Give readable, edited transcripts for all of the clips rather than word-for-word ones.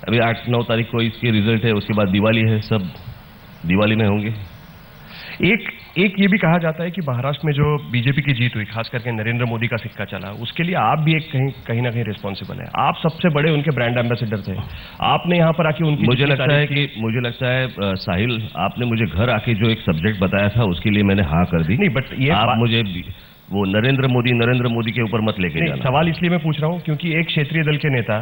अभी 8-9 तारीख को इसके रिजल्ट है, उसके बाद दिवाली है, सब दिवाली में होंगे। एक ये भी कहा जाता है कि महाराष्ट्र में जो बीजेपी की जीत हुई, खास करके नरेंद्र मोदी का सिक्का चला, उसके लिए आप भी एक कहीं ना कहीं रिस्पॉन्सिबल है। आप सबसे बड़े उनके ब्रांड एम्बेसडर थे, आपने यहाँ पर आके उनकी मुझे लगता है साहिल, आपने मुझे घर आके जो एक सब्जेक्ट बताया था उसके लिए मैंने हाँ कर दी। नहीं, बट ये आप मुझे वो नरेंद्र मोदी के ऊपर मत लेके जाना। सवाल इसलिए मैं पूछ रहा हूँ क्योंकि एक क्षेत्रीय दल के नेता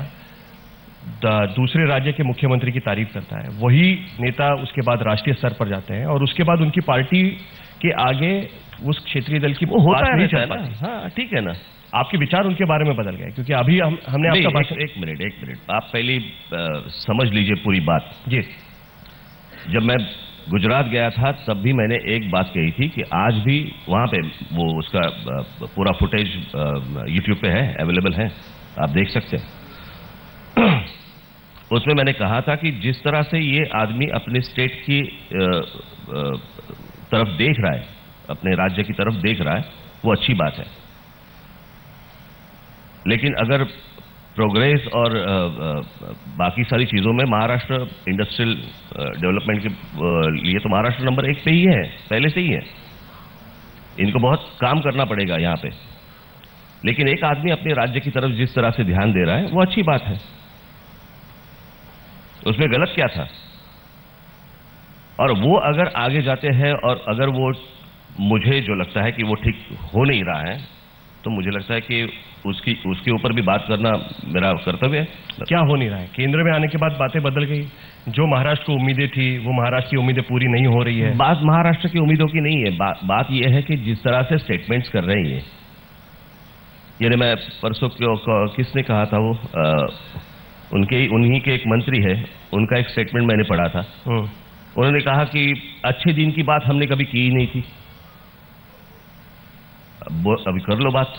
दूसरे राज्य के मुख्यमंत्री की तारीफ करता है, वही नेता उसके बाद राष्ट्रीय स्तर पर जाते हैं और उसके बाद उनकी पार्टी के आगे उस क्षेत्रीय दल की वो होता नहीं है ना। हाँ ठीक है ना, आपके विचार उनके बारे में बदल गए क्योंकि अभी हमने आपका भाषण। एक मिनट आप पहले समझ लीजिए पूरी बात जी। जब मैं गुजरात गया था तब भी मैंने एक बात कही थी कि आज भी वहां पे वो उसका पूरा फुटेज यूट्यूब पे है, अवेलेबल है, आप देख सकते हैं। उसमें मैंने कहा था कि जिस तरह से ये आदमी अपने स्टेट की तरफ देख रहा है, अपने राज्य की तरफ देख रहा है, वो अच्छी बात है। लेकिन अगर प्रोग्रेस और बाकी सारी चीजों में महाराष्ट्र इंडस्ट्रियल डेवलपमेंट के लिए तो महाराष्ट्र नंबर 1 पे ही है, पहले से ही है। इनको बहुत काम करना पड़ेगा यहाँ पे। लेकिन एक आदमी अपने राज्य की तरफ जिस तरह से ध्यान दे रहा है वो अच्छी बात है, उसमें गलत क्या था? और वो अगर आगे जाते हैं और अगर वो, मुझे जो लगता है कि वो ठीक हो नहीं रहा है, तो मुझे लगता है कि उसके ऊपर भी बात करना मेरा कर्तव्य है। क्या हो नहीं रहा है? केंद्र में आने के बाद बातें बदल गई, जो महाराष्ट्र को उम्मीदें थी वो महाराष्ट्र की उम्मीदें पूरी नहीं हो रही है। बात महाराष्ट्र की उम्मीदों की नहीं है, बात यह है कि जिस तरह से स्टेटमेंट्स कर रहे हैं, यानी मैं परसों किसने कहा था वो उन्हीं के एक मंत्री है, उनका एक स्टेटमेंट मैंने पढ़ा था। उन्होंने कहा कि अच्छे दिन की बात हमने कभी की ही नहीं थी। अभी कर लो बात।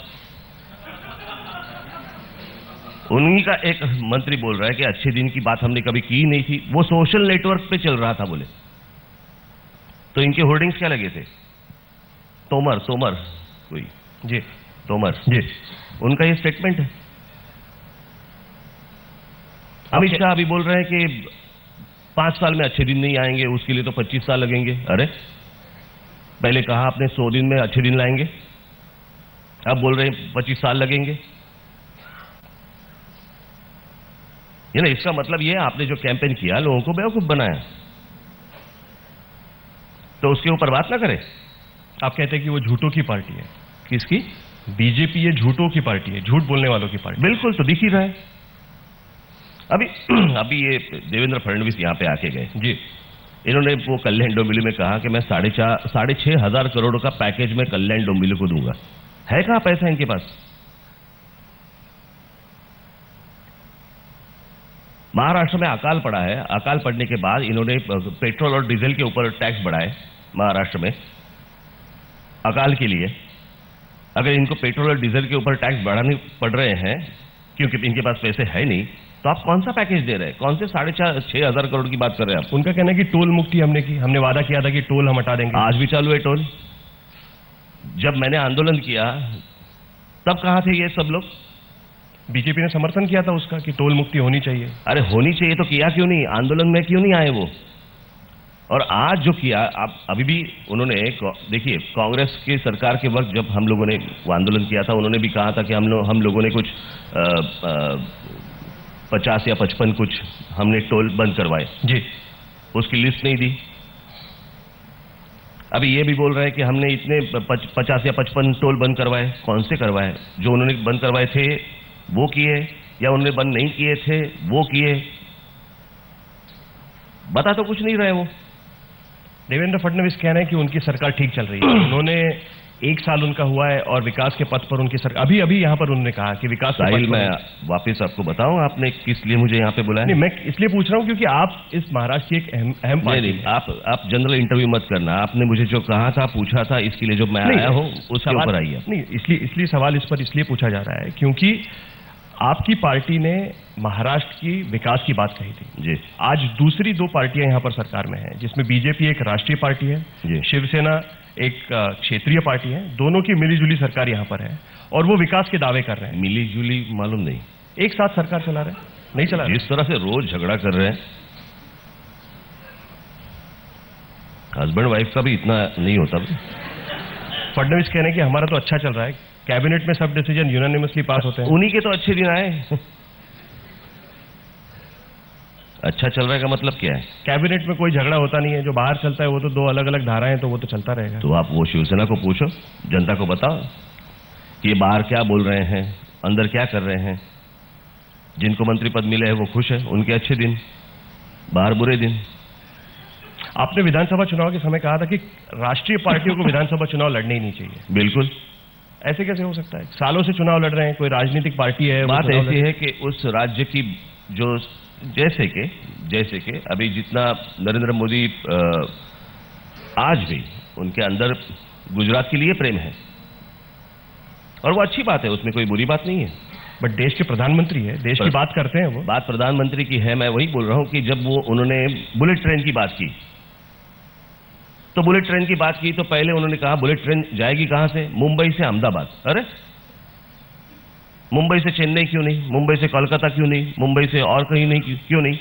उन्हीं का एक मंत्री बोल रहा है कि अच्छे दिन की बात हमने कभी की ही नहीं थी, वो सोशल नेटवर्क पे चल रहा था बोले। तो इनके होर्डिंग्स क्या लगे थे? तोमर कोई जी, तोमर जी, उनका ये स्टेटमेंट है। अमित शाह अभी बोल रहे हैं कि 5 साल में अच्छे दिन नहीं आएंगे, उसके लिए तो 25 साल लगेंगे। अरे पहले कहा आपने 100 दिन में अच्छे दिन लाएंगे, अब बोल रहे हैं 25 साल लगेंगे। ये ना, इसका मतलब ये आपने जो कैंपेन किया लोगों को बेवकूफ बनाया, तो उसके ऊपर बात ना करें। आप कहते हैं कि वो झूठों की पार्टी है। किसकी? बीजेपी ये झूठों की पार्टी है, झूठ बोलने वालों की पार्टी। बिल्कुल, तो दिख ही रहा है। अभी ये देवेंद्र फडणवीस यहाँ पे आके गए जी, इन्होंने वो कल्याण डोंबिवली में कहा कि मैं 6,500 करोड़ का पैकेज में कल्याण डोंबिवली को दूंगा। है कहां पैसा इनके पास? महाराष्ट्र में अकाल पड़ा है, अकाल पड़ने के बाद इन्होंने पेट्रोल और डीजल के ऊपर टैक्स बढ़ाए महाराष्ट्र में अकाल के लिए। अगर इनको पेट्रोल और डीजल के ऊपर टैक्स बढ़ाने पड़ रहे हैं क्योंकि इनके पास पैसे है नहीं, तो आप कौन सा पैकेज दे रहे हैं? कौन से 6,500 करोड़ की बात कर रहे हैं आप? उनका कहना है कि टोल मुक्ति हमने की, हमने वादा किया था कि टोल हम हटा देंगे। आज भी चालू है टोल। जब मैंने आंदोलन किया तब कहां थे ये सब लोग? बीजेपी ने समर्थन किया था उसका कि टोल मुक्ति होनी चाहिए। अरे होनी चाहिए तो किया क्यों नहीं? आंदोलन में क्यों नहीं आए वो? और आज जो किया, आप अभी भी उन्होंने देखिए, कांग्रेस की सरकार के वक्त जब हम लोगों ने वो आंदोलन किया था, उन्होंने भी कहा था कि हम लोगों ने कुछ 50 या 55 कुछ हमने टोल बंद करवाए जी, उसकी लिस्ट नहीं दी। अभी ये भी बोल रहे हैं कि हमने इतने 50 या 55 टोल बंद करवाए। कौन से करवाए? जो उन्होंने बंद करवाए थे वो किए, या उन्होंने बंद नहीं किए थे वो किए? बता तो कुछ नहीं रहे वो। देवेंद्र फडणवीस कह रहे हैं कि उनकी सरकार ठीक चल रही है। उन्होंने 1 साल उनका हुआ है और विकास के पथ पर उनकी सरकार अभी यहाँ पर उन्होंने कहा कि विकास के पथ पर। मैं वापस आपको बताऊं आपने किस लिए मुझे यहाँ पे बुलाया? नहीं, मैं इसलिए पूछ रहा हूँ क्योंकि आप इस महाराष्ट्र की एक अहम पार्टी नहीं, आप जनरल इंटरव्यू मत करना। आपने मुझे जो कहा था, पूछा था, इसके लिए जो मैं आया हूँ उसके ऊपर आइए। नहीं, इसलिए सवाल इस पर इसलिए पूछा जा रहा है क्योंकि आपकी पार्टी ने महाराष्ट्र की विकास की बात कही थी जी। आज दूसरी 2 पार्टियां यहाँ पर सरकार में हैं, जिसमें बीजेपी एक राष्ट्रीय पार्टी है, शिवसेना एक क्षेत्रीय पार्टी है। दोनों की मिलीजुली सरकार यहाँ पर है और वो विकास के दावे कर रहे हैं। मिलीजुली मालूम नहीं, एक साथ सरकार चला रहे हैं। नहीं चला। जिस तरह से रोज झगड़ा कर रहे हैं, हस्बैंड वाइफ का भी इतना नहीं होता। फडणवीस कह रहे हैं कि हमारा तो अच्छा चल रहा है, कैबिनेट में सब डिसीजन यूनानिमसली पास होते हैं। उन्हीं के तो अच्छे दिन आए। अच्छा चल रहा है का मतलब क्या है? कैबिनेट में कोई झगड़ा होता नहीं है, जो बाहर चलता है वो तो 2 अलग अलग धाराएं हैं, तो वो तो चलता रहेगा। तो आप वो शिवसेना को पूछो, जनता को बताओ कि ये बाहर क्या बोल रहे हैं, अंदर क्या कर रहे हैं। जिनको मंत्री पद मिले है वो खुश है, उनके अच्छे दिन, बाहर बुरे दिन। आपने विधानसभा चुनाव के समय कहा था कि राष्ट्रीय पार्टियों को विधानसभा चुनाव लड़ने ही नहीं चाहिए। बिल्कुल। ऐसे कैसे हो सकता है? सालों से चुनाव लड़ रहे हैं, कोई राजनीतिक पार्टी है। बात ऐसी है कि उस राज्य की जो जैसे कि अभी जितना नरेंद्र मोदी आज भी उनके अंदर गुजरात के लिए प्रेम है, और वो अच्छी बात है, उसमें कोई बुरी बात नहीं है। बट देश के प्रधानमंत्री है, देश की बात करते हैं वो। बात प्रधानमंत्री की है, मैं वही बोल रहा हूं कि जब उन्होंने बुलेट ट्रेन की बात की, तो बुलेट ट्रेन की बात की तो पहले उन्होंने कहा बुलेट ट्रेन जाएगी कहां से? मुंबई से अहमदाबाद। अरे मुंबई से चेन्नई क्यों नहीं? मुंबई से कोलकाता क्यों नहीं? मुंबई से और कहीं नहीं क्यों नहीं?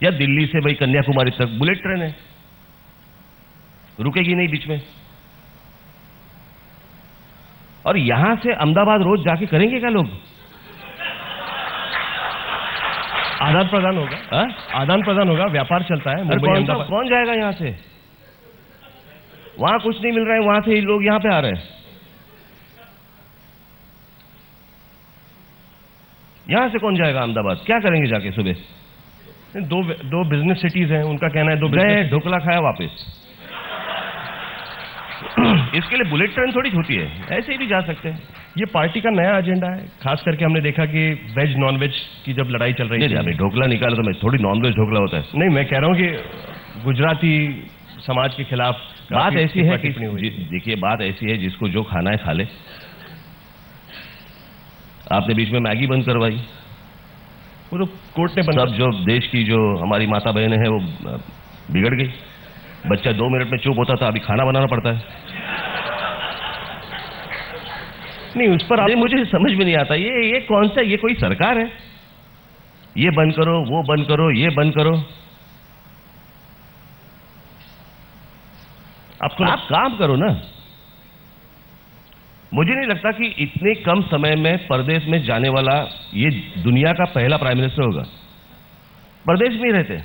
या दिल्ली से भाई कन्याकुमारी तक बुलेट ट्रेन है, रुकेगी नहीं बीच में। और यहां से अहमदाबाद रोज जाके करेंगे क्या लोग? आदान प्रदान होगा, आदान प्रदान होगा, व्यापार चलता है। कौन जाएगा यहां से? वहां कुछ नहीं मिल रहा है, वहां से ही लोग यहां पे आ रहे हैं। यहां से कौन जाएगा अहमदाबाद? क्या करेंगे जाके सुबह? दो बिजनेस सिटीज हैं, उनका कहना है दो गए, ढोकला खाया, वापस। इसके लिए बुलेट ट्रेन थोड़ी होती है, ऐसे ही भी जा सकते हैं। ये पार्टी का नया एजेंडा है, खास करके हमने देखा कि वेज नॉन वेज की जब लड़ाई चल रही है। ढोकला निकाला तो मैं थोड़ी नॉन वेज ढोकला होता है। नहीं, मैं कह रहा हूं कि गुजराती समाज के खिलाफ बात ऐसी है कि देखिए, बात ऐसी है जिसको जो खाना है खा ले। आपने बीच में मैगी बंद करवाई, वो तो कोर्ट ने बंद। सब जो देश की जो हमारी माता बहनें हैं वो बिगड़ गई। बच्चा 2 मिनट में चुप होता था, अभी खाना बनाना पड़ता है। नहीं, उस पर आप मुझे समझ में नहीं आता, ये कौन सा, ये कोई सरकार है? ये बंद करो, वो बंद करो, ये बंद करो। आप काम करो ना। मुझे नहीं लगता कि इतने कम समय में परदेश में जाने वाला ये दुनिया का पहला प्राइम मिनिस्टर होगा। परदेश में ही रहते।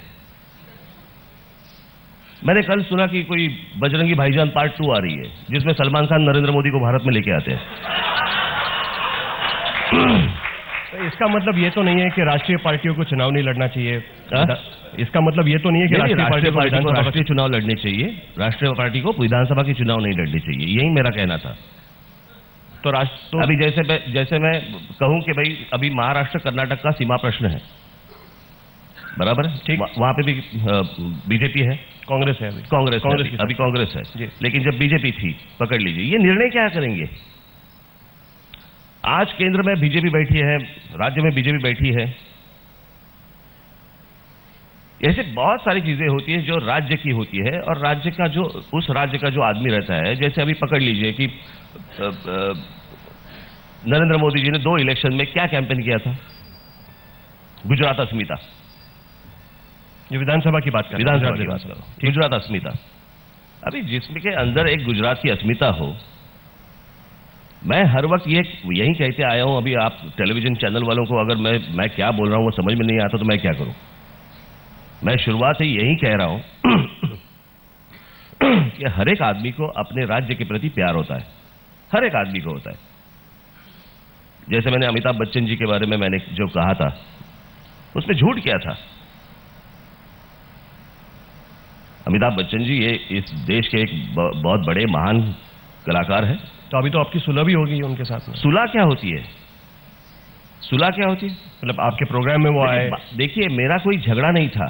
मैंने कल सुना कि कोई बजरंगी भाईजान पार्ट 2 आ रही है, जिसमें सलमान खान नरेंद्र मोदी को भारत में लेके आते हैं। इसका मतलब ये तो नहीं है कि राष्ट्रीय पार्टियों को चुनाव नहीं लड़ना चाहिए। इसका मतलब ये तो नहीं है कि राष्ट्रीय पार्टी को राष्ट्रीय चुनाव लड़ने चाहिए, राष्ट्रीय पार्टी को विधानसभा के चुनाव नहीं लड़ने चाहिए, यही मेरा कहना था। तो अभी जैसे मैं कहूं कि भाई अभी महाराष्ट्र कर्नाटक का सीमा प्रश्न है, बराबर है, ठीक, वहां पे भी बीजेपी है, कांग्रेस है, अभी कांग्रेस है। लेकिन जब बीजेपी थी, पकड़ लीजिए, ये निर्णय क्या करेंगे? आज केंद्र में बीजेपी बैठी है, राज्य में बीजेपी बैठी है। ऐसे बहुत सारी चीजें होती है जो राज्य की होती है, और राज्य का जो उस राज्य का जो आदमी रहता है, जैसे अभी पकड़ लीजिए कि नरेंद्र मोदी जी ने 2 इलेक्शन में क्या कैंपेन किया था? गुजरात अस्मिता। ये विधानसभा की बात करो, गुजरात अस्मिता। अभी जिसमें के अंदर एक गुजरात की अस्मिता हो, मैं हर वक्त यही कहते आया हूं। अभी आप टेलीविजन चैनल वालों को अगर मैं क्या बोल रहा हूं वो समझ में नहीं आता तो मैं क्या करूं? मैं शुरुआत से यही कह रहा हूं कि हर एक आदमी को अपने राज्य के प्रति प्यार होता है, हर एक आदमी को होता है। जैसे मैंने अमिताभ बच्चन जी के बारे में मैंने जो कहा था, उसमें झूठ क्या था? अमिताभ बच्चन जी ये इस देश के एक बहुत बड़े महान कलाकार है। तो अभी तो आपकी सुलह भी होगी उनके साथ में। सुलह क्या होती है? सुलह क्या होती है? मतलब आपके प्रोग्राम में वो आए। देखिए, मेरा कोई झगड़ा नहीं था।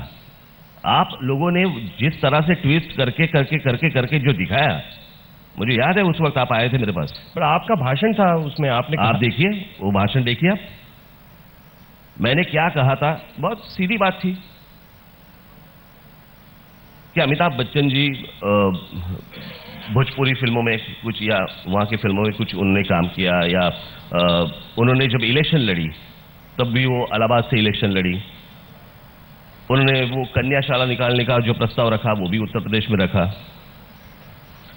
आप लोगों ने जिस तरह से ट्विस्ट करके जो दिखाया, मुझे याद है उस वक्त आप आए थे मेरे पास। पर आपका भाषण था उसमें, आपने आप देखिए वो भाषण देखिए आप। मैंने क्या कहा था? बहुत सीधी बात थी कि अमिताभ बच्चन जी भोजपुरी फिल्मों में कुछ या वहाँ की फिल्मों में कुछ उन्होंने काम किया, या उन्होंने जब इलेक्शन लड़ी तब भी वो इलाहाबाद से इलेक्शन लड़ी। उन्होंने वो कन्याशाला निकालने का जो प्रस्ताव रखा वो भी उत्तर प्रदेश में रखा।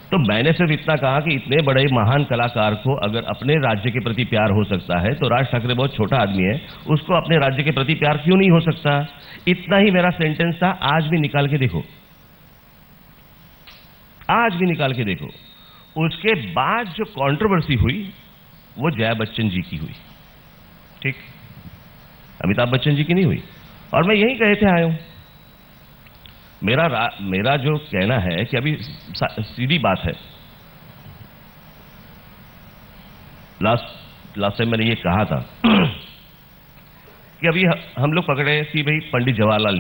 तो मैंने सिर्फ इतना कहा कि इतने बड़े महान कलाकार को अगर अपने राज्य के प्रति प्यार हो सकता है तो राज ठाकरे बहुत छोटा आदमी है, उसको अपने राज्य के प्रति प्यार क्यों नहीं हो सकता? इतना ही मेरा सेंटेंस था। आज भी निकाल के देखो, आज भी निकाल के देखो। उसके बाद जो कंट्रोवर्सी हुई वो जया बच्चन जी की हुई, ठीक, अमिताभ बच्चन जी की नहीं हुई। और मैं यही कहे थे आया हूं। मेरा जो कहना है कि अभी सीधी बात है, लास्ट टाइम मैंने ये कहा था कि अभी हम लोग पकड़े कि भाई पंडित जवाहरलाल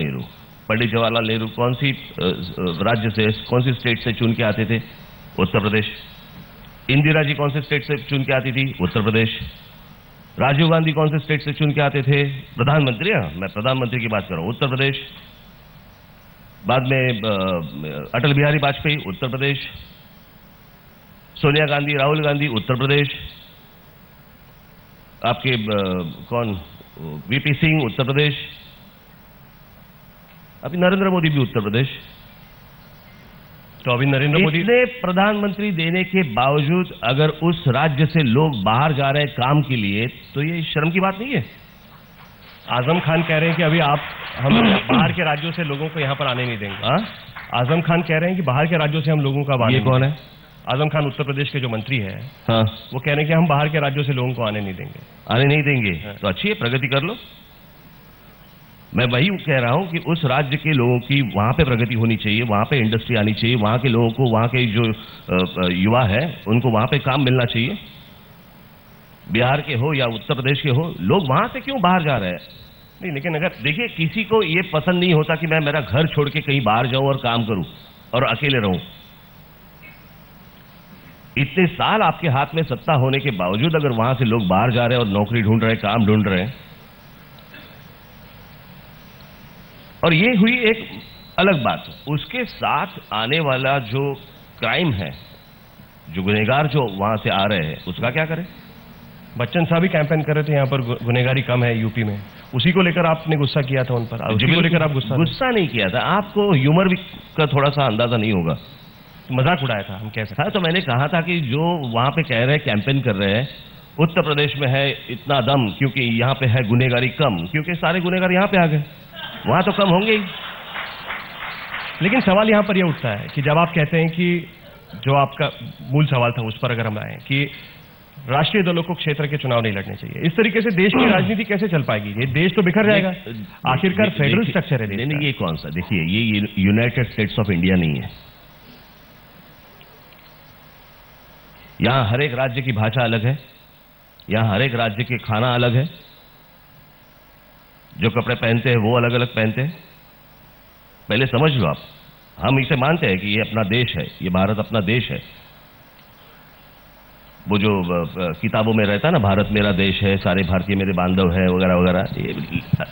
नेहरू कौन सी राज्य से, कौन सी स्टेट से चुन के आते थे? उत्तर प्रदेश। इंदिरा जी कौन से स्टेट से चुन के आती थी? उत्तर प्रदेश। राजीव गांधी कौन से स्टेट से चुन के आते थे? प्रधानमंत्री, मैं प्रधानमंत्री की बात कर रहा हूं, उत्तर प्रदेश। बाद में अटल बिहारी वाजपेयी, उत्तर प्रदेश। सोनिया गांधी, राहुल गांधी, उत्तर प्रदेश। आपके कौन, वीपी सिंह, उत्तर प्रदेश। अभी नरेंद्र मोदी भी उत्तर प्रदेश। तो अभी नरेंद्र मोदी इतने प्रधानमंत्री देने के बावजूद अगर उस राज्य से लोग बाहर जा रहे हैं काम के लिए, तो ये शर्म की बात नहीं है? आजम खान कह रहे हैं कि अभी हम बाहर के राज्यों से लोगों को यहाँ पर आने नहीं देंगे। हाँ, आजम खान कह रहे हैं कि बाहर के राज्यों से हम लोगों का ये कौन है? आजम खान उत्तर प्रदेश के जो मंत्री है, हाँ, वो कह रहे हैं कि हम बाहर के राज्यों से लोगों को आने नहीं देंगे। आने नहीं देंगे? तो अच्छी है, प्रगति कर लो। मैं वही कह रहा हूं कि उस राज्य के लोगों की वहां पे प्रगति होनी चाहिए, वहां पे इंडस्ट्री आनी चाहिए, वहां के लोगों को, वहां के जो युवा है उनको वहां पे काम मिलना चाहिए। बिहार के हो या उत्तर प्रदेश के हो, लोग वहां से क्यों बाहर जा रहे हैं? नहीं, लेकिन अगर देखिए, किसी को ये पसंद नहीं होता कि मैं मेरा घर छोड़ के कहीं बाहर जाऊं और काम करूं और अकेले रहूं। इतने साल आपके हाथ में सत्ता होने के बावजूद अगर वहां से लोग बाहर जा रहे हैं और नौकरी ढूंढ रहे हैं, काम ढूंढ रहे हैं, और ये हुई एक अलग बात। उसके साथ आने वाला जो क्राइम है, जो गुनहगार जो वहां से आ रहे हैं, उसका क्या करें? बच्चन साहब भी कैंपेन कर रहे थे यहाँ पर गुनहगारी कम है यूपी में, उसी को लेकर आपने गुस्सा किया था उन पर, उसी को लेकर आप गुस्सा नहीं किया था। आपको ह्यूमर भी का थोड़ा सा अंदाजा नहीं होगा, मजाक उड़ाया था, हम कह सकते हैं। तो मैंने कहा था कि जो वहां पे कह रहे हैं, कैंपेन कर रहे हैं, उत्तर प्रदेश में है इतना दम क्योंकि यहाँ पे है गुनहगारी कम, क्योंकि सारे गुनहगार यहाँ पे आ गए, वहां तो कम होंगे ही। लेकिन सवाल यहाँ पर यह उठता है कि जब आप कहते हैं कि जो आपका मूल सवाल था उस पर अगर हम आए कि राष्ट्रीय दलों को क्षेत्र के चुनाव नहीं लड़ने चाहिए, इस तरीके से देश की राजनीति कैसे चल पाएगी? ये देश तो बिखर जाएगा। आखिरकार फेडरल स्ट्रक्चर है। नहीं, ये कौन सा? देखिए, ये यूनाइटेड स्टेट्स ऑफ इंडिया नहीं है। यहां हर एक राज्य की भाषा अलग है, यहां हर एक राज्य के खाना अलग है, जो कपड़े पहनते हैं वो अलग अलग पहनते हैं। पहले समझ लो आप, हम इसे मानते हैं कि ये अपना देश है, ये भारत अपना देश है। वो जो किताबों में रहता है ना, भारत मेरा देश है, सारे भारतीय मेरे बांधव है, वगैरह वगैरह, ये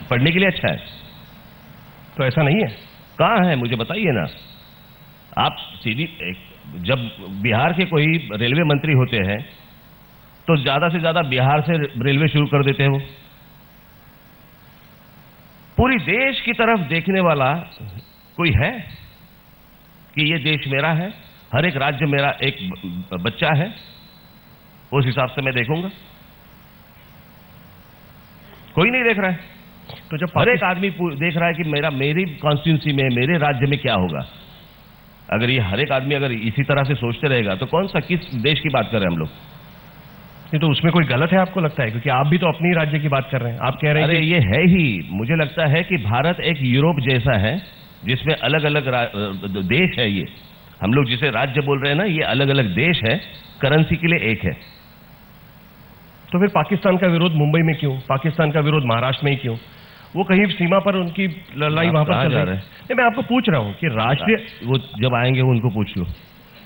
पढ़ने के लिए अच्छा है। तो ऐसा नहीं है? कहाँ है, मुझे बताइए ना। आप सीधी जब बिहार के कोई रेलवे मंत्री होते हैं तो ज्यादा से ज्यादा बिहार से रेलवे शुरू कर देते हैं। वो पूरी देश की तरफ देखने वाला कोई है कि ये देश मेरा है, हर एक राज्य मेरा एक बच्चा है, उस हिसाब से मैं देखूंगा? कोई नहीं देख रहा है। तो जब हर एक आदमी देख रहा है कि मेरी कॉन्स्टिट्यूंसी में, मेरे राज्य में क्या होगा। अगर ये हर एक आदमी अगर इसी तरह से सोचते रहेगा तो कौन सा, किस देश की बात कर रहे हैं हम लोग? नहीं, तो उसमें कोई गलत है आपको लगता है? क्योंकि आप भी तो अपनी राज्य की बात कर रहे हैं। आप कह रहे हैं कि ये है ही। मुझे लगता है कि भारत एक यूरोप जैसा है जिसमें अलग अलग देश है। ये हम लोग जिसे राज्य बोल रहे हैं ना, ये अलग अलग देश है, करेंसी के लिए एक है। तो फिर पाकिस्तान का विरोध मुंबई में क्यों? पाकिस्तान का विरोध महाराष्ट्र में ही क्यों? वो कहीं सीमा पर उनकी लड़ाई वहां पर चल रही है। नहीं, मैं आपको पूछ रहा हूं कि राष्ट्रीय, वो जब आएंगे उनको पूछ लो।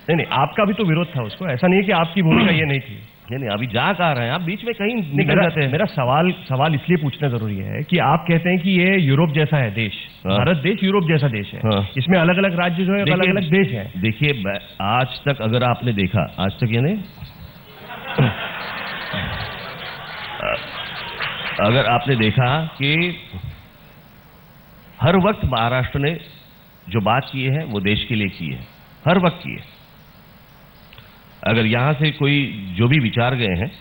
नहीं, आपका भी तो विरोध था उसको, ऐसा नहीं है कि आपकी भूमिका ये नहीं थी। नहीं, अभी जा कह रहे हैं आप, बीच में कहीं निकल जाते हैं। मेरा सवाल इसलिए पूछना जरूरी है कि आप कहते हैं कि ये यूरोप जैसा है देश, भारत देश यूरोप जैसा देश है, इसमें अलग अलग राज्य जो है अलग अलग देश है। देखिए, आज तक अगर आपने देखा, आज तक यानी अगर आपने देखा कि हर वक्त महाराष्ट्र ने जो बात की है वो देश के लिए की है, हर वक्त की है। अगर यहां से कोई जो भी विचार गए हैं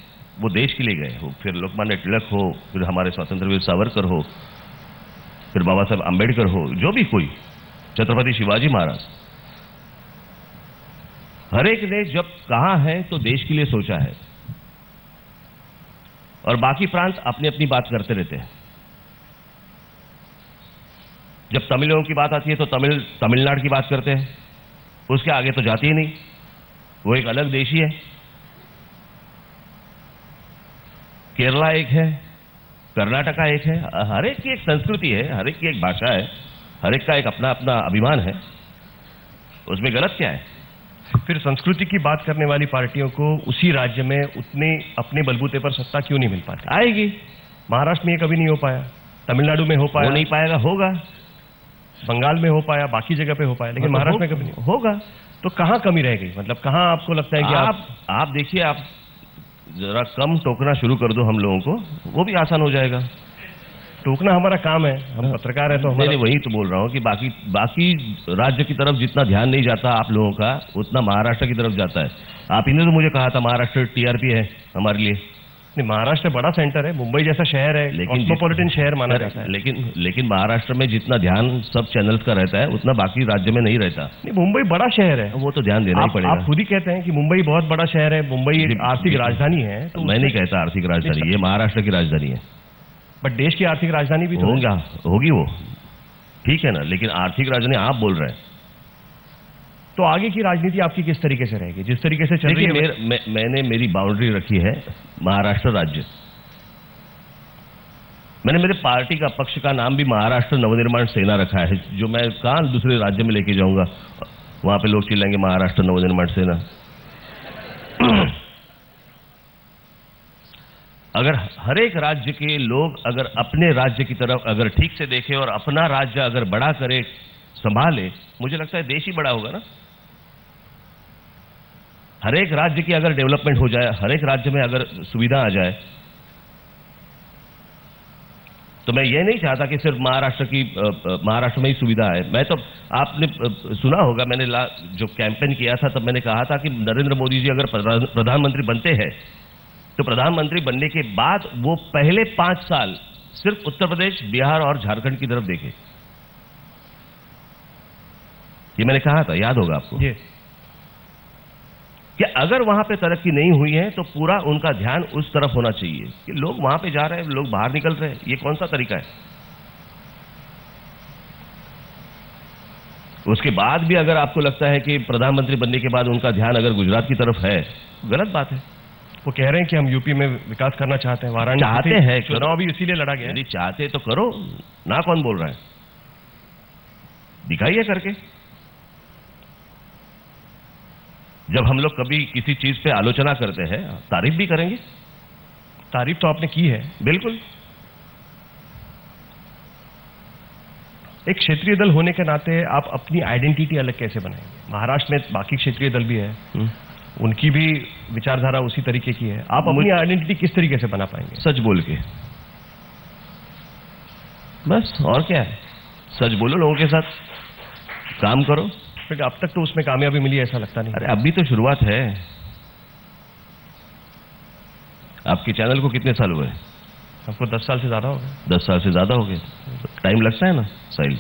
वो देश के लिए गए हो, फिर लोकमान्य तिलक हो, फिर हमारे स्वतंत्र वीर सावरकर हो, फिर बाबा साहब अंबेडकर हो, जो भी कोई, छत्रपति शिवाजी महाराज, हर एक ने जब कहा है तो देश के लिए सोचा है। और बाकी प्रांत अपनी अपनी बात करते रहते हैं। जब तमिलों की बात आती है तो तमिलनाडु की बात करते हैं, उसके आगे तो जाती ही नहीं, वो एक अलग देश ही है। केरला एक है, कर्नाटका एक है, हर एक की एक संस्कृति है, हर एक की एक भाषा है, हर एक का एक अपना अपना अभिमान है, उसमें गलत क्या है? फिर संस्कृति की बात करने वाली पार्टियों को उसी राज्य में उतने अपने बलबूते पर सत्ता क्यों नहीं मिल पाती? आएगी। महाराष्ट्र में ये कभी नहीं हो पाया, तमिलनाडु में हो पाया, वो नहीं पाएगा, होगा। बंगाल में हो पाया, बाकी जगह पे हो पाया, लेकिन महाराष्ट्र में कभी नहीं होगा। तो कहाँ कमी रह गई? मतलब कहाँ आपको लगता है कि आप देखिए, आप जरा कम टोकना शुरू कर दो हम लोगों को, वो भी आसान हो जाएगा। टोकना हमारा काम है, हम पत्रकार है तो मैंने वही तो बोल रहा हूँ कि बाकी राज्य की तरफ जितना ध्यान नहीं जाता आप लोगों का, उतना महाराष्ट्र की तरफ जाता है। आप इन्होंने तो मुझे कहा था महाराष्ट्र टीआरपी है हमारे लिए। नहीं, महाराष्ट्र बड़ा सेंटर है, मुंबई जैसा शहर है, लेकिन कॉस्मोपॉलिटन शहर माना जाता है। लेकिन महाराष्ट्र में जितना ध्यान सब चैनल्स का रहता है उतना बाकी राज्य में नहीं रहता। नहीं, मुंबई बड़ा शहर है, वो तो ध्यान देना ही पड़ेगा। आप खुद ही कहते हैं कि मुंबई बहुत बड़ा शहर है, मुंबई एक आर्थिक राजधानी है। तो मैं नहीं कहता आर्थिक राजधानी, ये महाराष्ट्र की राजधानी है। बट देश की आर्थिक राजधानी भी तो होगी वो, ठीक है ना, लेकिन आर्थिक राजधानी आप बोल रहे हैं। तो आगे की राजनीति आपकी किस तरीके से रहेगी? जिस तरीके से चल रही है, मैंने मेरी बाउंड्री रखी है महाराष्ट्र राज्य। मैंने मेरे पार्टी का पक्ष का नाम भी महाराष्ट्र नवनिर्माण सेना रखा है, जो मैं कहां दूसरे राज्य में लेके जाऊंगा, वहां पे लोग चिल्लाएंगे महाराष्ट्र नवनिर्माण सेना। अगर हर एक राज्य के लोग अगर अपने राज्य की तरफ अगर ठीक से देखें और अपना राज्य अगर बड़ा करे, संभाले, मुझे लगता है देश ही बड़ा होगा ना। हर एक राज्य की अगर डेवलपमेंट हो जाए, हर एक राज्य में अगर सुविधा आ जाए, तो मैं ये नहीं चाहता कि सिर्फ महाराष्ट्र में ही सुविधा है। मैं तो, आपने सुना होगा, मैंने जो कैंपेन किया था तब मैंने कहा था कि नरेंद्र मोदी जी अगर प्रधानमंत्री बनते हैं तो प्रधानमंत्री बनने के बाद वो पहले 5 साल सिर्फ उत्तर प्रदेश, बिहार और झारखंड की तरफ देखे। ये मैंने कहा था, याद होगा आपको कि अगर वहां पे तरक्की नहीं हुई है तो पूरा उनका ध्यान उस तरफ होना चाहिए कि लोग वहां पे जा रहे हैं, लोग बाहर निकल रहे हैं, ये कौन सा तरीका है? उसके बाद भी अगर आपको लगता है कि प्रधानमंत्री बनने के बाद उनका ध्यान अगर गुजरात की तरफ है, गलत बात है। वो कह रहे हैं कि हम यूपी में विकास करना चाहते हैं, वाराणसी चाहते हैं, चुनाव भी इसीलिए लड़ा गया। यदि चाहते तो करो ना, कौन बोल रहा है? दिखाइए करके। जब हम लोग कभी किसी चीज पे आलोचना करते हैं, तारीफ भी करेंगे। तारीफ तो आपने की है, बिल्कुल। एक क्षेत्रीय दल होने के नाते आप अपनी आइडेंटिटी अलग कैसे बनाएंगे? महाराष्ट्र में बाकी क्षेत्रीय दल भी है, उनकी भी विचारधारा उसी तरीके की है, आप अपनी आइडेंटिटी किस तरीके से बना पाएंगे? सच बोल के, बस, और क्या है? सच बोलो, लोगों के साथ काम करो। फिर अब तक तो उसमें कामयाबी मिली ऐसा लगता नहीं। अरे अभी तो शुरुआत है। आपके चैनल को कितने साल हुए? हमको 10 साल से ज्यादा हो गए। 10 साल से ज्यादा हो गए, टाइम लगता है ना साहिल।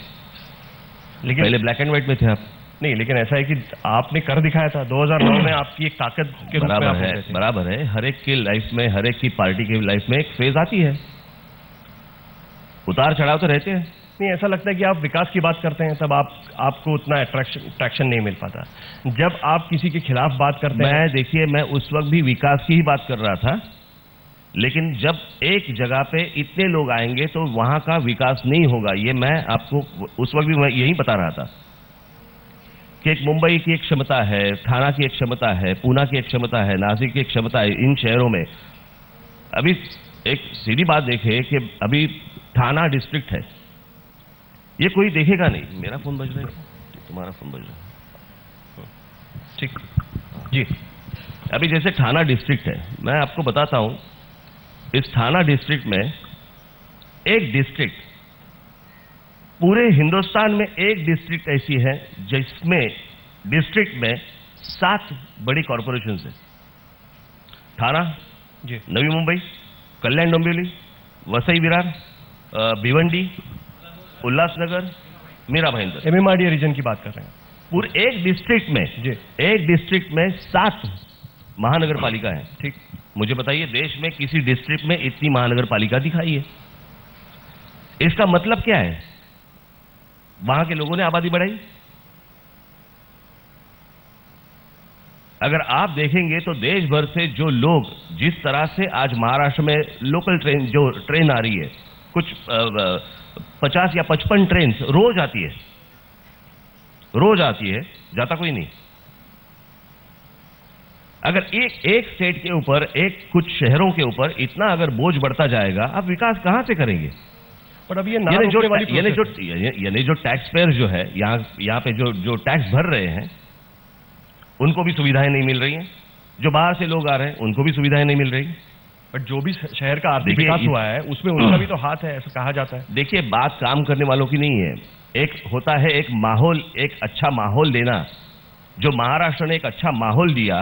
लेकिन पहले ब्लैक एंड व्हाइट में थे आप। नहीं, लेकिन ऐसा है कि आपने कर दिखाया था 2009 में, आपकी एक ताकत के रूप में। बराबर है, हर एक की लाइफ में, हर एक की पार्टी की लाइफ में एक फेज आती है, उतार चढ़ाव तो रहते हैं। नहीं, ऐसा लगता है कि आप विकास की बात करते हैं तब आपको उतना ट्रैक्शन नहीं मिल पाता। जब आप किसी के खिलाफ बात करते हैं, देखिए, मैं उस वक्त भी विकास की ही बात कर रहा था, लेकिन जब एक जगह पे इतने लोग आएंगे तो वहां का विकास नहीं होगा। ये मैं आपको उस वक्त भी मैं यही बता रहा था कि एक मुंबई की एक क्षमता है, थाना की एक क्षमता है, पूना की एक क्षमता है, नासिक की एक क्षमता है। इन शहरों में अभी एक सीधी बात देखे कि अभी थाना डिस्ट्रिक्ट है, ये कोई देखेगा नहीं। मेरा फोन बज रहा है, तुम्हारा फोन बज रहा है, ठीक जी। अभी जैसे थाना डिस्ट्रिक्ट है, मैं आपको बताता हूं, इस थाना डिस्ट्रिक्ट में एक डिस्ट्रिक्ट, पूरे हिंदुस्तान में एक डिस्ट्रिक्ट ऐसी है जिसमें डिस्ट्रिक्ट में 7 बड़ी कॉरपोरेशन है। थाना जी, नवी मुंबई, कल्याण डोंबिवली, वसई विरार, भिवंडी, उल्लासनगर, मीरा भाईंदर। MMRDA रीजन की बात कर रहे हैं पूरे एक डिस्ट्रिक्ट में जी। एक डिस्ट्रिक्ट में 7 महानगर पालिका है। ठीक। मुझे बताइए देश में किसी डिस्ट्रिक्ट में इतनी महानगर पालिका दिखाई है? इसका मतलब क्या है? वहां के लोगों ने आबादी बढ़ाई। अगर आप देखेंगे तो देश भर से जो लोग, जिस तरह से आज महाराष्ट्र में लोकल ट्रेन, जो ट्रेन आ रही है, कुछ 50 या 55 ट्रेन रोज आती है, रोज आती है, जाता कोई नहीं। अगर एक स्टेट के ऊपर, कुछ शहरों के ऊपर इतना अगर बोझ बढ़ता जाएगा, आप विकास कहां से करेंगे? पर अब ये यानी जो टैक्स पेयर जो है, यहाँ पे जो टैक्स भर रहे हैं, उनको भी सुविधाएं नहीं मिल रही हैं। जो बाहर से लोग आ रहे हैं, उनको भी सुविधाएं नहीं मिल रही। बट जो भी शहर का आर्थिक विकास हुआ है, उसमें उनका भी तो हाथ है, ऐसा कहा जाता है। देखिए, बात काम करने वालों की नहीं है। एक होता है एक माहौल, एक अच्छा माहौल देना। जो महाराष्ट्र ने एक अच्छा माहौल दिया,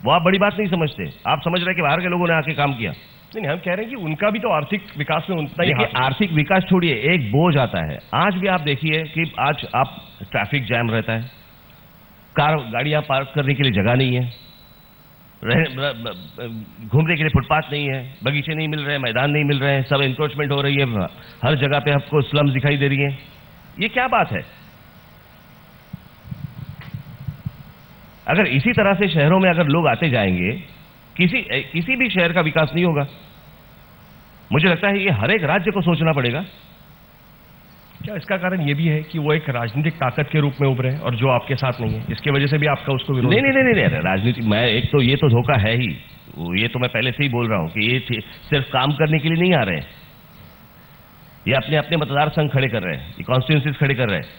वो आप बड़ी बात नहीं समझते। आप समझ रहे हैं कि बाहर के लोगों ने आके काम किया। नहीं, हम कह रहे हैं कि उनका भी तो आर्थिक विकास में उतना ही हाथ है। आर्थिक विकास छोड़िए, एक बोझ आता है। आज भी आप देखिए कि आज आप ट्रैफिक जैम रहता है, गाड़ियां पार्क करने के लिए जगह नहीं है, घूमने के लिए फुटपाथ नहीं है, बगीचे नहीं मिल रहे हैं, मैदान नहीं मिल रहे हैं, सब एनक्रोचमेंट हो रही है, हर जगह पे आपको स्लम्स दिखाई दे रही है। ये क्या बात है? अगर इसी तरह से शहरों में अगर लोग आते जाएंगे, किसी भी शहर का विकास नहीं होगा। मुझे लगता है ये हर एक राज्य को सोचना पड़ेगा। क्या इसका कारण ये भी है कि वो एक राजनीतिक ताकत के रूप में उभरे हैं और जो आपके साथ नहीं है, इसकी वजह से भी आपका उसको विरोध? नहीं, राजनीति, मैं एक तो ये तो धोखा है ही, ये तो मैं पहले से ही बोल रहा हूं कि ये सिर्फ काम करने के लिए नहीं आ रहे हैं। ये अपने अपने मतदार संघ खड़े कर रहे हैं, ये कॉन्स्टिट्यूंसीज खड़े कर रहे हैं।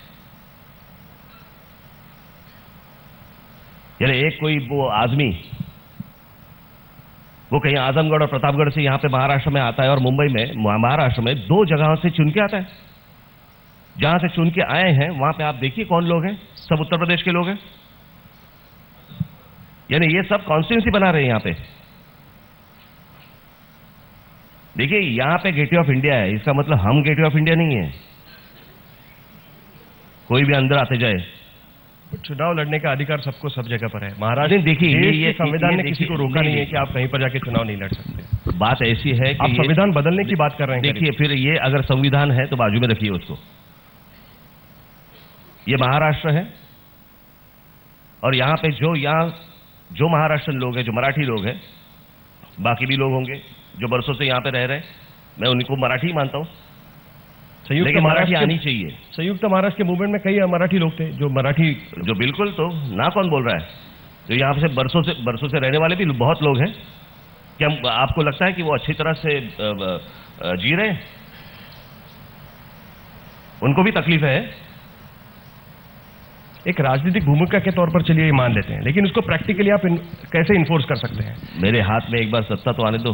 यानी एक कोई वो आदमी, वो कहीं आजमगढ़ और प्रतापगढ़ से यहां पे महाराष्ट्र में आता है और मुंबई में, महाराष्ट्र में 2 जगहों से चुन के आता है। जहां से चुन के आए हैं वहां पे आप देखिए कौन लोग हैं, सब उत्तर प्रदेश के लोग हैं। यानी ये सब कॉन्स्टिट्यूंसी बना रहे हैं यहां पे। देखिए, यहां पे गेटवे ऑफ इंडिया है, इसका मतलब हम गेटवे ऑफ इंडिया नहीं है। कोई भी अंदर आते जाए। चुनाव लड़ने का अधिकार सबको सब जगह पर है। महाराष्ट्र देखिए, ये संविधान ने किसी को रोका नहीं है कि आप कहीं पर जाके चुनाव नहीं लड़ सकते। बात ऐसी है कि आप संविधान बदलने की बात कर रहे हैं। देखिए, फिर ये अगर संविधान है तो बाजू में रखिए उसको। ये महाराष्ट्र है और यहां पे जो महाराष्ट्रन लोग हैं, जो मराठी लोग हैं, बाकी भी लोग होंगे जो बरसों से यहां पे रह रहे हैं, मैं उनको मराठी मानता हूं। संयुक्त मराठी आनी चाहिए। संयुक्त महाराष्ट्र के मूवमेंट में कई मराठी लोग थे जो बिल्कुल, तो ना कौन बोल रहा है, जो यहां से बरसों से रहने वाले भी बहुत लोग हैं। क्या आपको लगता है कि वो अच्छी तरह से जी रहे हैं? उनको भी तकलीफ है। एक राजनीतिक भूमिका के तौर पर चलिए ये मान लेते हैं, लेकिन उसको प्रैक्टिकली आप कैसे इन्फोर्स कर सकते हैं? मेरे हाथ में एक बार सत्ता तो आने दो,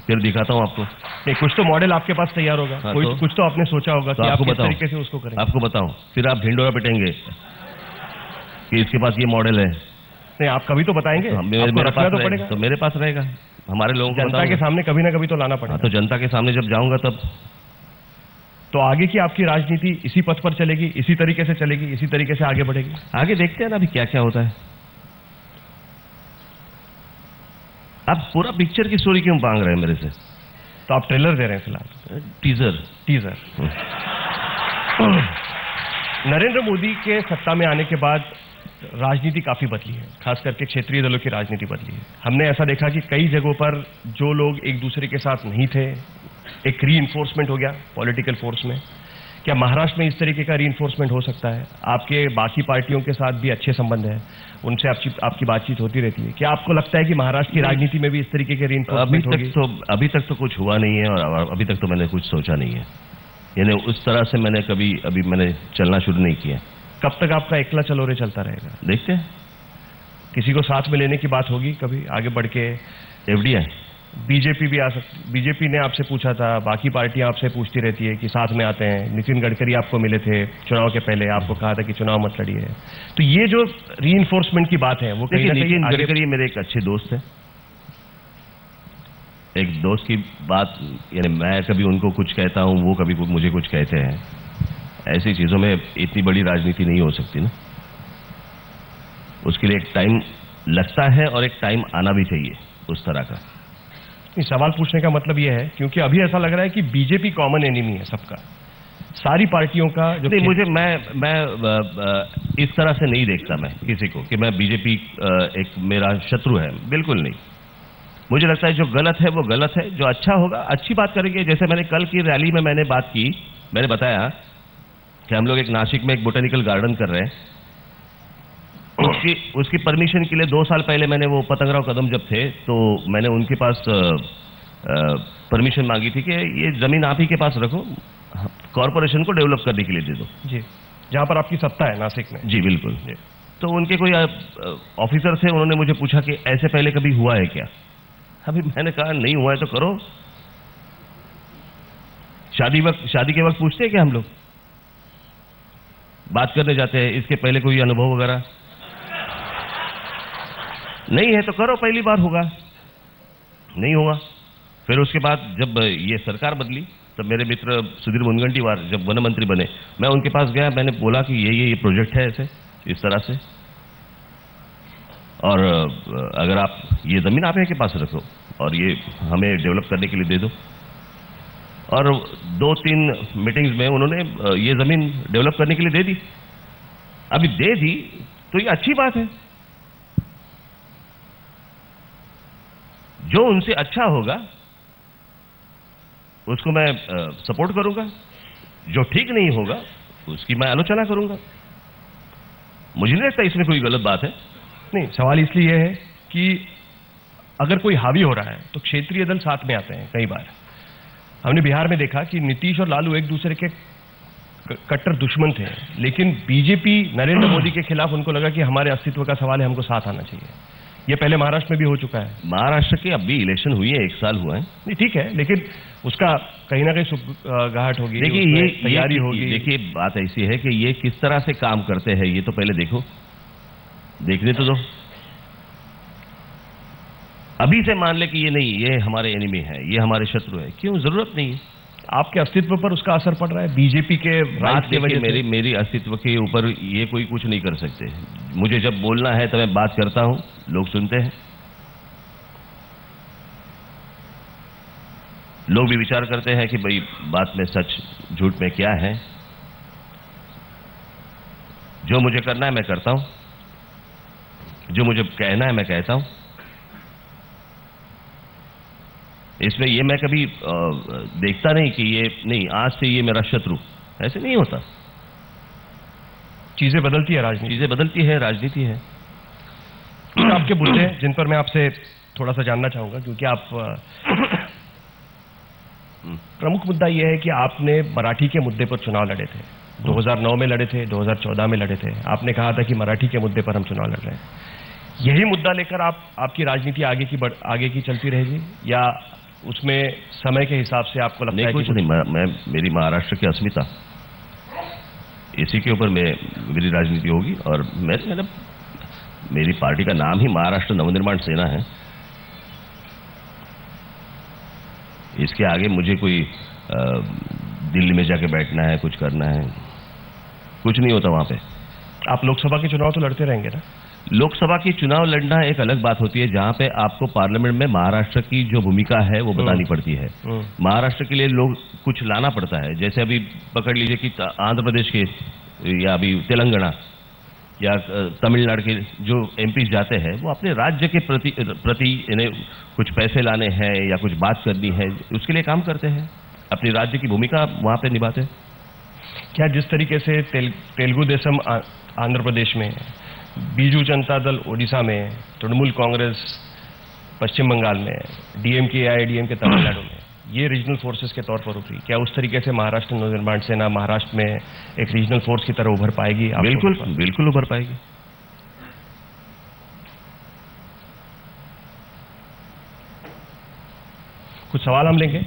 फिर दिखाता हूं आपको। नहीं, कुछ तो मॉडल आपके पास तैयार होगा। हाँ, कुछ तो आपने सोचा होगा कि आप किस तरीके से उसको करेंगे। आपको बताऊं, फिर आप ढिंडोरा पिटेंगे कि इसके पास ये मॉडल है। नहीं, आप कभी तो बताएंगे। मेरे पास तो पड़ेगा, तो मेरे पास रहेगा। हमारे लोगों को जनता के सामने कभी ना कभी तो लाना पड़ेगा। तो जनता के सामने जब जाऊंगा तब तो आगे की आपकी राजनीति इसी पथ पर चलेगी, इसी तरीके से चलेगी, इसी तरीके से आगे बढ़ेगी। आगे देखते हैं ना अभी क्या क्या होता है। आप पूरा पिक्चर की स्टोरी क्यों मांग रहे हैं मेरे से? तो आप ट्रेलर दे रहे हैं फिलहाल। टीजर। नरेंद्र मोदी के सत्ता में आने के बाद राजनीति काफी बदली है, खास करके क्षेत्रीय दलों की राजनीति बदली है। हमने ऐसा देखा कि कई जगहों पर जो लोग एक दूसरे के साथ नहीं थे, एक रीइंफोर्समेंट हो गया पॉलिटिकल फोर्स में। क्या महाराष्ट्र में इस तरीके का रीइंफोर्समेंट हो सकता है? आपके बाकी पार्टियों के साथ भी अच्छे संबंध हैं, उनसे आपकी बातचीत होती रहती है। क्या आपको लगता है कि महाराष्ट्र की राजनीति में भी इस तरीके के रीइंफोर्समेंट होगी? अभी तक तो कुछ हुआ नहीं है और अभी तक तो मैंने कुछ सोचा नहीं है। यानी उस तरह से मैंने अभी मैंने चलना शुरू नहीं किया। कब तक आपका एकला चलोरे चलता रहेगा? देखते हैं। किसी को साथ में लेने की बात होगी कभी आगे बढ़ के? एफडीआई बीजेपी भी आ सकती, बीजेपी ने आपसे पूछा था, बाकी पार्टियां आपसे पूछती रहती है कि साथ में आते हैं। नितिन गडकरी आपको मिले थे चुनाव के पहले, आपको कहा था कि चुनाव मत लड़िए। तो ये जो रीइंफोर्समेंट की बात है वो कहीं ना कहीं नितिन गडकरी मेरे एक अच्छे दोस्त है। एक दोस्त की बात, यानी मैं कभी उनको कुछ कहता हूं, वो कभी मुझे कुछ कहते हैं। ऐसी चीजों में इतनी बड़ी राजनीति नहीं हो सकती ना। उसके लिए एक टाइम लगता है और एक टाइम आना भी चाहिए उस तरह का। सवाल पूछने का मतलब यह है क्योंकि अभी ऐसा लग रहा है कि बीजेपी कॉमन एनिमी है सबका, सारी पार्टियों का। जो नहीं, मुझे मैं इस तरह से नहीं देखता मैं किसी को कि मैं बीजेपी एक मेरा शत्रु है, बिल्कुल नहीं। मुझे लगता है जो गलत है वो गलत है, जो अच्छा होगा अच्छी बात करेंगे। जैसे मैंने कल की रैली में मैंने बात की, मैंने बताया कि हम लोग एक नासिक में एक बोटेनिकल गार्डन कर रहे हैं। उसकी परमिशन के लिए 2 साल पहले मैंने, वो पतंगराव कदम जब थे, तो मैंने उनके पास परमिशन मांगी थी कि ये जमीन आप ही के पास रखो, कॉरपोरेशन को डेवलप करने के लिए दे दो। जी, जहां पर आपकी सत्ता है नासिक में। जी बिल्कुल जी। तो उनके कोई ऑफिसर थे, उन्होंने मुझे पूछा कि ऐसे पहले कभी हुआ है क्या। अभी मैंने कहा नहीं हुआ है तो करो। शादी के वक्त पूछते हैं कि हम लोग बात करने जाते हैं, इसके पहले कोई अनुभव वगैरह नहीं है तो करो, पहली बार होगा, नहीं होगा। फिर उसके बाद जब ये सरकार बदली तब मेरे मित्र सुधीर मुनगंटीवार जब वन मंत्री बने, मैं उनके पास गया, मैंने बोला कि ये प्रोजेक्ट है ऐसे इस तरह से, और अगर आप ये जमीन आप के पास रखो और ये हमें डेवलप करने के लिए दे दो। और 2-3 मीटिंग्स में उन्होंने ये जमीन डेवलप करने के लिए दे दी। अभी दे दी तो ये अच्छी बात है। जो उनसे अच्छा होगा उसको मैं सपोर्ट करूंगा, जो ठीक नहीं होगा उसकी मैं आलोचना करूंगा। मुझे नहीं लगता इसमें कोई गलत बात है। नहीं, सवाल इसलिए है कि अगर कोई हावी हो रहा है तो क्षेत्रीय दल साथ में आते हैं। कई बार हमने बिहार में देखा कि नीतीश और लालू एक दूसरे के कट्टर दुश्मन थे, लेकिन बीजेपी नरेंद्र मोदी के खिलाफ उनको लगा कि हमारे अस्तित्व का सवाल है, हमको साथ आना चाहिए। ये पहले महाराष्ट्र में भी हो चुका है। महाराष्ट्र के अब भी इलेक्शन हुई है, 1 साल हुआ है। नहीं ठीक है, लेकिन उसका कहीं ना कहीं घाट होगी। देखिए ये तैयारी होगी। देखिए बात ऐसी है कि ये किस तरह से काम करते हैं ये तो पहले देखो, देखने तो दो। अभी से मान ले कि ये नहीं, ये हमारे एनिमी है, ये हमारे शत्रु है, क्यों? जरूरत नहीं है। आपके अस्तित्व पर उसका असर पड़ रहा है बीजेपी के राज के वजह से। मेरी अस्तित्व के ऊपर ये कोई कुछ नहीं कर सकते। मुझे जब बोलना है तो मैं बात करता हूं, लोग सुनते हैं, लोग भी विचार करते हैं कि भाई बात में सच झूठ में क्या है। जो मुझे करना है मैं करता हूं, जो मुझे कहना है मैं कहता हूं। इसमें ये मैं कभी देखता नहीं कि ये नहीं, आज से ये मेरा शत्रु, ऐसे नहीं होता। चीजें बदलती है, राजनीति चीजें बदलती है, राजनीति है। आपके मुद्दे जिन पर मैं आपसे थोड़ा सा जानना चाहूंगा, क्योंकि आप प्रमुख मुद्दा यह है कि आपने मराठी के मुद्दे पर चुनाव लड़े थे। 2009 में लड़े थे, 2014 में लड़े थे। आपने कहा था कि मराठी के मुद्दे पर हम चुनाव लड़ रहे हैं। यही मुद्दा लेकर आपकी राजनीति आगे की चलती रहेगी, या उसमें समय के हिसाब से आपको लगता है? कुछ नहीं, मैं मेरी महाराष्ट्र की अस्मिता, इसी के ऊपर मेरी राजनीति होगी। और मेरी पार्टी का नाम ही महाराष्ट्र नवनिर्माण सेना है। इसके आगे मुझे कोई दिल्ली में जाके बैठना है, कुछ करना है, कुछ नहीं होता वहां पे। आप लोकसभा के चुनाव तो लड़ते रहेंगे ना? लोकसभा की चुनाव लड़ना एक अलग बात होती है, जहां पे आपको पार्लियामेंट में महाराष्ट्र की जो भूमिका है वो बतानी पड़ती है। महाराष्ट्र के लिए लोग कुछ लाना पड़ता है। जैसे अभी पकड़ लीजिए कि आंध्र प्रदेश के या अभी तेलंगाना या तमिलनाडु के जो एमपी जाते हैं, वो अपने राज्य के प्रति इन्हें कुछ पैसे लाने हैं या कुछ बात करनी है, उसके लिए काम करते हैं, अपनी राज्य की भूमिका वहां पे निभाते हैं। क्या जिस तरीके से तेलुगु देशम आंध्र प्रदेश में, बीजू जनता दल ओडिशा में, तृणमूल कांग्रेस पश्चिम बंगाल में, डीएमके AIADMK तमिलनाडु में, ये रीजनल फोर्सेस के तौर पर उभरी, क्या उस तरीके से महाराष्ट्र नवनिर्माण सेना महाराष्ट्र में एक रीजनल फोर्स की तरह उभर पाएगी? बिल्कुल बिल्कुल उभर पाएगी। कुछ सवाल हम लेंगे।